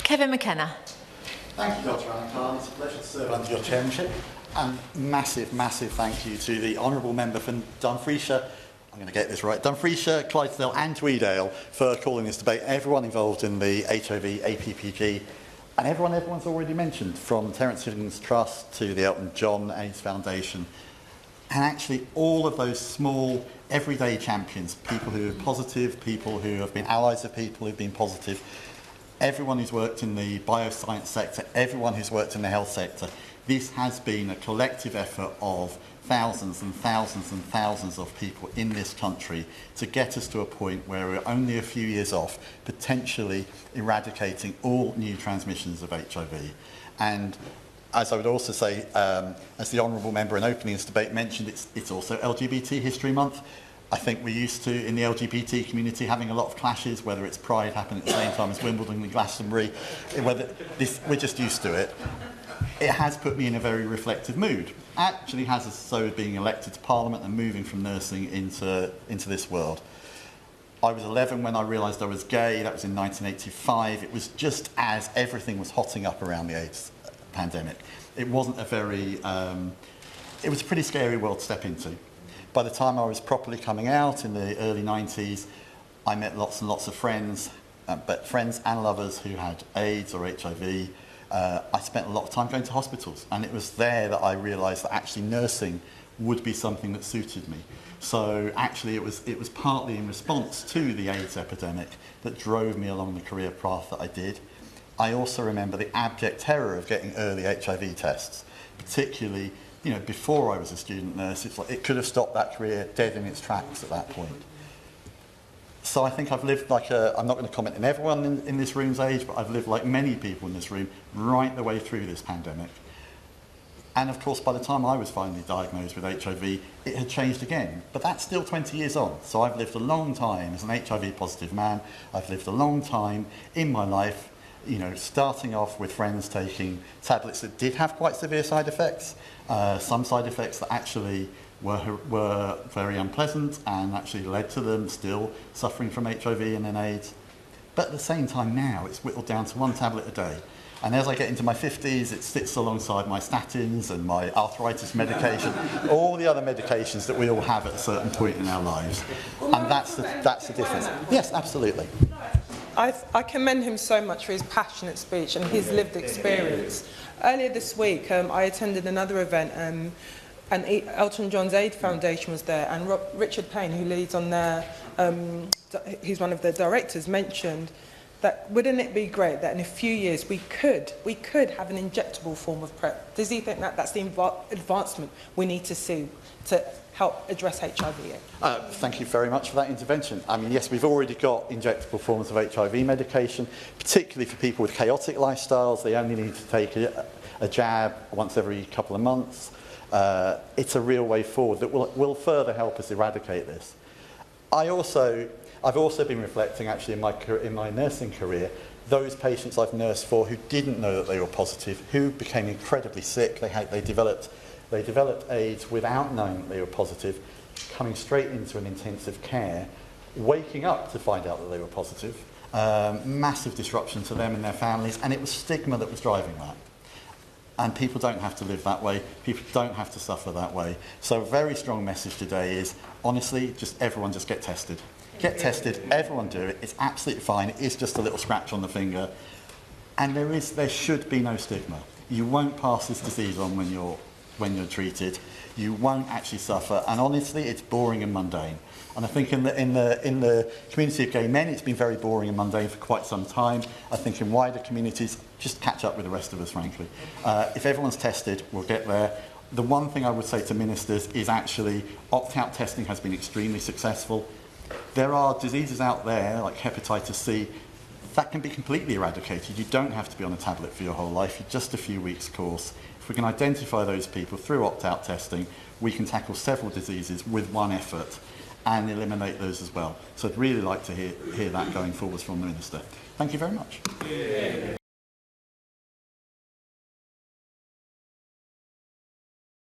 Kevin McKenna. Thank you, Dr. Anna Khan. It's a pleasure to serve under your chairmanship. And massive thank you to the Honourable Member from Dumfriesshire, I'm going to get this right, Dumfriesshire, Clydesdale and Tweedale for calling this debate. Everyone involved in the HIV, APPG, and everyone's already mentioned, from Terence Higgins Trust to the Elton John AIDS Foundation. And actually all of those small, everyday champions, people who are positive, people who have been allies of people who've been positive, everyone who's worked in the bioscience sector, everyone who's worked in the health sector, this has been a collective effort of thousands and thousands and thousands of people in this country to get us to a point where we're only a few years off potentially eradicating all new transmissions of HIV. And as I would also say, as the Honourable Member in opening this debate mentioned, it's also LGBT History Month. I think we're used to, in the LGBT community, having a lot of clashes, whether it's Pride happening at the same time as Wimbledon and Glastonbury, we're just used to it. It has put me in a very reflective mood. Actually has us so being elected to Parliament and moving from nursing into this world. I was 11 when I realised I was gay. That was in 1985. It was just as everything was hotting up around the AIDS pandemic. It wasn't a very... it was a pretty scary world to step into. By the time I was properly coming out in the early 90s, I met lots and lots of friends, but friends and lovers who had AIDS or HIV. I spent a lot of time going to hospitals, and it was there that I realised that actually nursing would be something that suited me. So actually it was partly in response to the AIDS epidemic that drove me along the career path that I did. I also remember the abject terror of getting early HIV tests, particularly before I was a student nurse. It's like it could have stopped that career dead in its tracks at that point. So I think I've lived like I'm not going to comment on everyone in this room's age, but I've lived like many people in this room right the way through this pandemic. And of course, by the time I was finally diagnosed with HIV, it had changed again. But that's still 20 years on. So I've lived a long time as an HIV positive man. I've lived a long time in my life, starting off with friends taking tablets that did have quite severe side effects, some side effects that actually were very unpleasant and actually led to them still suffering from HIV and then AIDS. But at the same time now, it's whittled down to one tablet a day. And as I get into my 50s, it sits alongside my statins and my arthritis medication, all the other medications that we all have at a certain point in our lives. And that's the difference. Yes, absolutely. I commend him so much for his passionate speech and his lived experience. Earlier this week, I attended another event, and Elton John's AIDS Foundation was there, and Richard Payne, who leads on there, he's one of the directors, mentioned that wouldn't it be great that in a few years we could have an injectable form of PrEP? Does he think that that's the advancement we need to see to help address HIV? Thank you very much for that intervention. I mean, yes, we've already got injectable forms of HIV medication, particularly for people with chaotic lifestyles. They only need to take a jab once every couple of months. It's a real way forward that will further help us eradicate this. I've also been reflecting actually in my nursing career, those patients I've nursed for who didn't know that they were positive, who became incredibly sick. They developed AIDS without knowing that they were positive, coming straight into an intensive care, waking up to find out that they were positive. Massive disruption to them and their families, and it was stigma that was driving that. And people don't have to live that way. People don't have to suffer that way. So a very strong message today is, honestly, everyone just get tested. Get tested, everyone do it. It's absolutely fine. It is just a little scratch on the finger. And there should be no stigma. You won't pass this disease on when you're treated. You won't actually suffer. And honestly, it's boring and mundane. And I think in the community of gay men, it's been very boring and mundane for quite some time. I think in wider communities, just catch up with the rest of us, frankly. If everyone's tested, we'll get there. The one thing I would say to ministers is actually opt-out testing has been extremely successful. There are diseases out there, like hepatitis C, that can be completely eradicated. You don't have to be on a tablet for your whole life. You're just a few weeks course. If we can identify those people through opt-out testing, we can tackle several diseases with one effort and eliminate those as well. So I'd really like to hear that going forwards from the Minister. Thank you very much.